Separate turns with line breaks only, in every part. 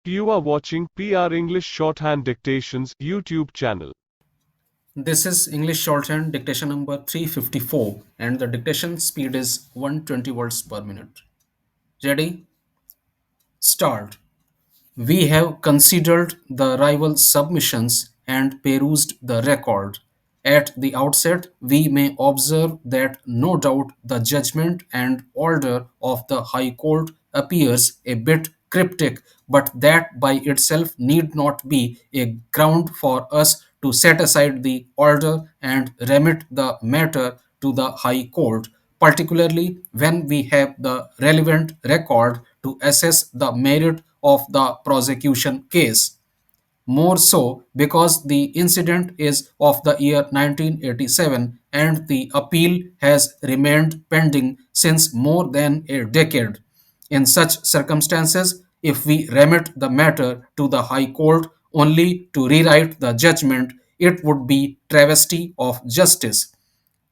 You are watching PR English Shorthand Dictations YouTube channel.
This is English Shorthand dictation number 354 and the dictation speed is 120 words per minute. Ready? Start. We have considered the rival submissions and perused the record. At the outset, we may observe that no doubt the judgment and order of the High Court appears a bit cryptic, but that by itself need not be a ground for us to set aside the order and remit the matter to the High Court, particularly when we have the relevant record to assess the merit of the prosecution case. More so because the incident is of the year 1987 and the appeal has remained pending since more than a decade. In such circumstances, if we remit the matter to the High Court only to rewrite the judgment, it would be travesty of justice.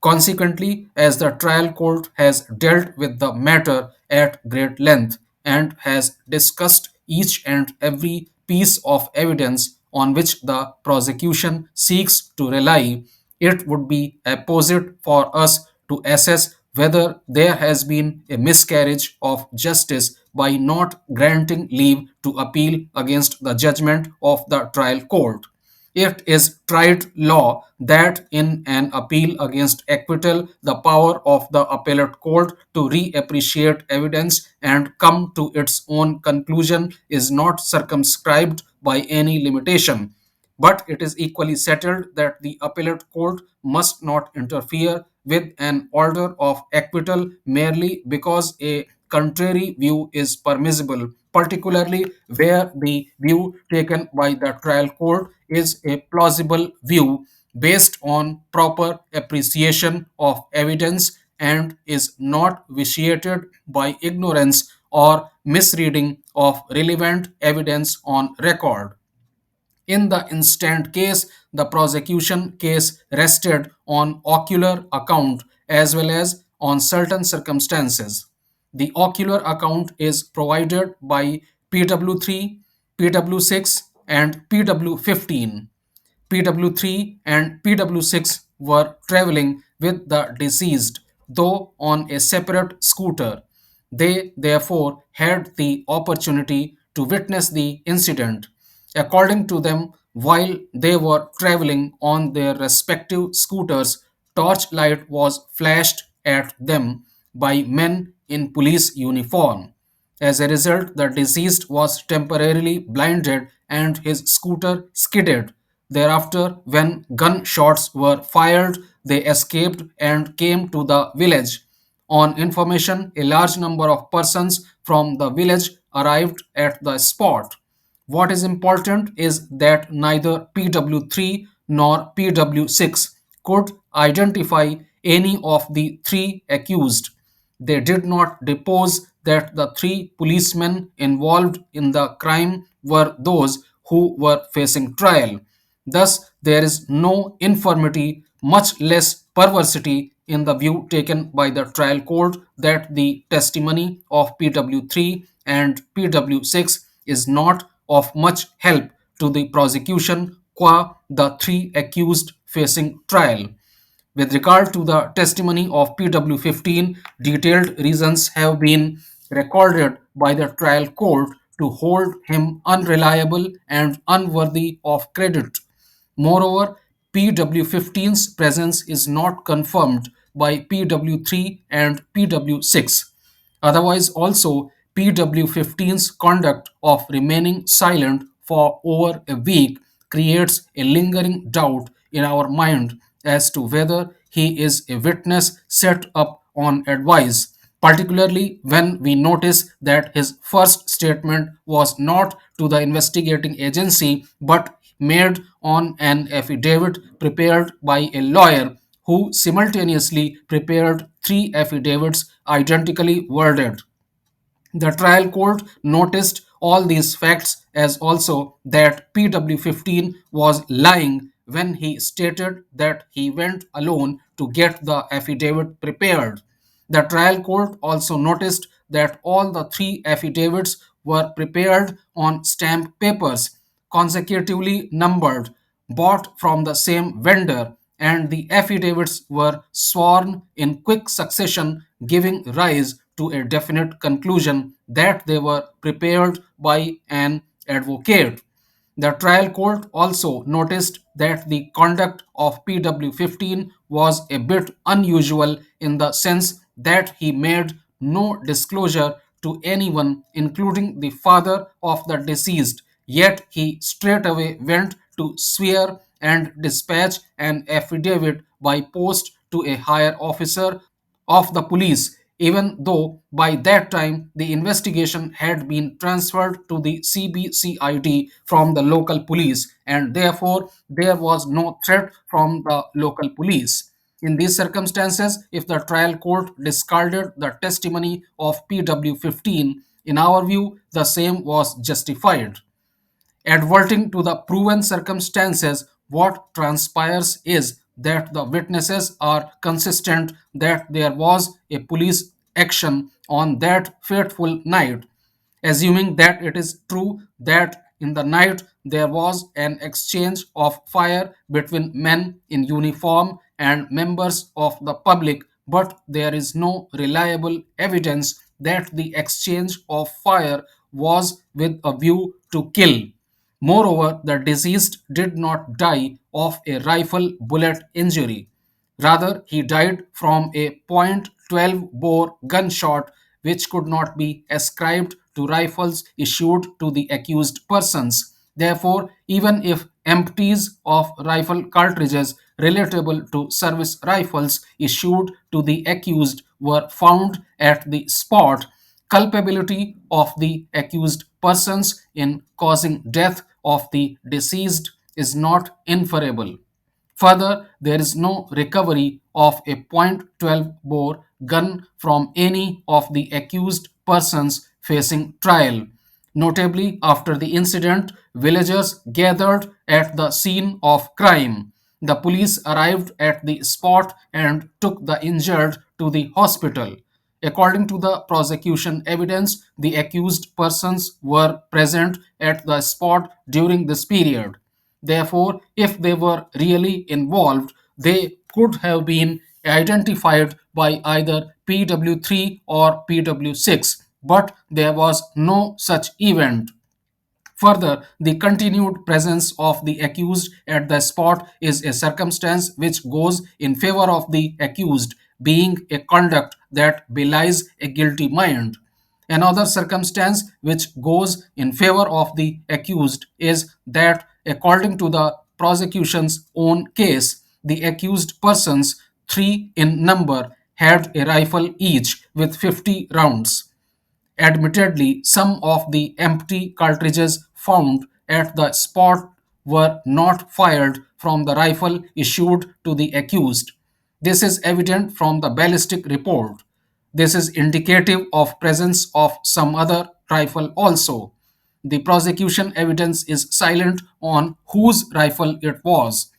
Consequently, as the trial court has dealt with the matter at great length and has discussed each and every piece of evidence on which the prosecution seeks to rely, it would be apposite for us to assess whether there has been a miscarriage of justice by not granting leave to appeal against the judgment of the trial court. It is tried law that in an appeal against acquittal, the power of the appellate court to reappreciate evidence and come to its own conclusion is not circumscribed by any limitation. But it is equally settled that the appellate court must not interfere with an order of acquittal merely because a contrary view is permissible, particularly where the view taken by the trial court is a plausible view based on proper appreciation of evidence and is not vitiated by ignorance or misreading of relevant evidence on record. In the instant case, the prosecution case rested on ocular account as well as on certain circumstances. The ocular account is provided by PW3, PW6, and PW15. PW3 and PW6 were traveling with the deceased, though on a separate scooter. They therefore had the opportunity to witness the incident. According to them, while they were traveling on their respective scooters, torchlight was flashed at them by men in police uniform. As a result, the deceased was temporarily blinded and his scooter skidded. Thereafter, when gunshots were fired, they escaped and came to the village. On information, a large number of persons from the village arrived at the spot. What is important is that neither PW3 nor PW6 could identify any of the three accused. They did not depose that the three policemen involved in the crime were those who were facing trial. Thus, there is no infirmity, much less perversity, in the view taken by the trial court that the testimony of PW3 and PW6 is not of much help to the prosecution qua the three accused facing trial. With regard to the testimony of PW15, detailed reasons have been recorded by the trial court to hold him unreliable and unworthy of credit. Moreover, PW15's presence is not confirmed by PW3 and PW6. Otherwise, also, PW15's conduct of remaining silent for over a week creates a lingering doubt in our mind as to whether he is a witness set up on advice, particularly when we notice that his first statement was not to the investigating agency but made on an affidavit prepared by a lawyer who simultaneously prepared three affidavits identically worded. The trial court noticed all these facts as also that PW15 was lying when he stated that he went alone to get the affidavit prepared. The trial court also noticed that all the three affidavits were prepared on stamp papers, consecutively numbered, bought from the same vendor, and the affidavits were sworn in quick succession, giving rise to a definite conclusion that they were prepared by an advocate. The trial court also noticed that the conduct of PW15 was a bit unusual in the sense that he made no disclosure to anyone, including the father of the deceased, yet he straightaway went to swear and dispatch an affidavit by post to a higher officer of the police, even though by that time the investigation had been transferred to the CBCID from the local police, and therefore there was no threat from the local police. In these circumstances, if the trial court discarded the testimony of PW15, in our view, the same was justified. Adverting to the proven circumstances, what transpires is that the witnesses are consistent that there was a police action on that fateful night. Assuming that it is true that in the night there was an exchange of fire between men in uniform and members of the public, but there is no reliable evidence that the exchange of fire was with a view to kill. Moreover, the deceased did not die of a rifle bullet injury. Rather, he died from a .12 bore gunshot, which could not be ascribed to rifles issued to the accused persons. Therefore, even if empties of rifle cartridges relatable to service rifles issued to the accused were found at the spot, culpability of the accused persons in causing death of the deceased is not inferable. Further, there is no recovery of a .12 bore gun from any of the accused persons facing trial. Notably, after the incident, villagers gathered at the scene of crime. The police arrived at the spot and took the injured to the hospital. According to the prosecution evidence, the accused persons were present at the spot during this period. Therefore, if they were really involved, they could have been identified by either PW3 or PW6, but there was no such event. Further, the continued presence of the accused at the spot is a circumstance which goes in favor of the accused, being a conduct that belies a guilty mind. Another circumstance which goes in favor of the accused is that, according to the prosecution's own case, the accused persons, three in number, had a rifle each with 50 rounds. Admittedly, some of the empty cartridges found at the spot were not fired from the rifle issued to the accused. This is evident from the ballistic report. This is indicative of presence of some other rifle also. The prosecution evidence is silent on whose rifle it was.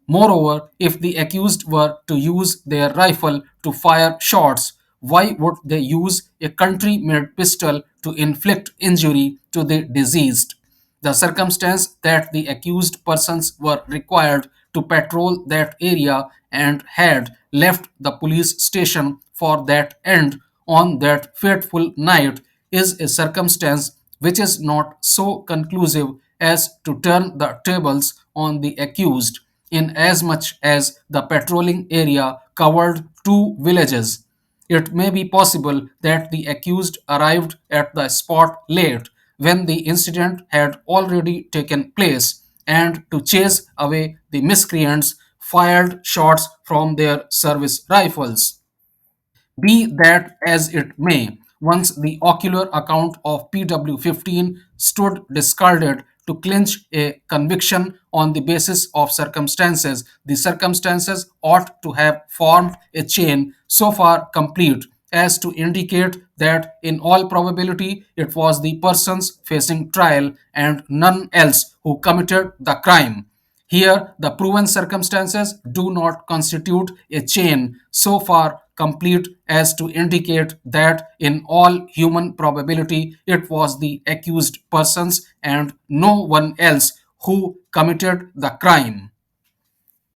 Moreover, if the accused were to use their rifle to fire shots, why would they use a country made pistol to inflict injury to the deceased? The circumstance that the accused persons were required to patrol that area and had left the police station for that end on that fateful night is a circumstance which is not so conclusive as to turn the tables on the accused, inasmuch as the patrolling area covered two villages. It may be possible that the accused arrived at the spot late, when the incident had already taken place, and to chase away the miscreants fired shots from their service rifles. Be that as it may, once the ocular account of PW15 stood discarded to clinch a conviction on the basis of circumstances, the circumstances ought to have formed a chain so far complete as to indicate that in all probability it was the persons facing trial and none else who committed the crime. Here, the proven circumstances do not constitute a chain so far complete as to indicate that, in all human probability, it was the accused persons and no one else who committed the crime.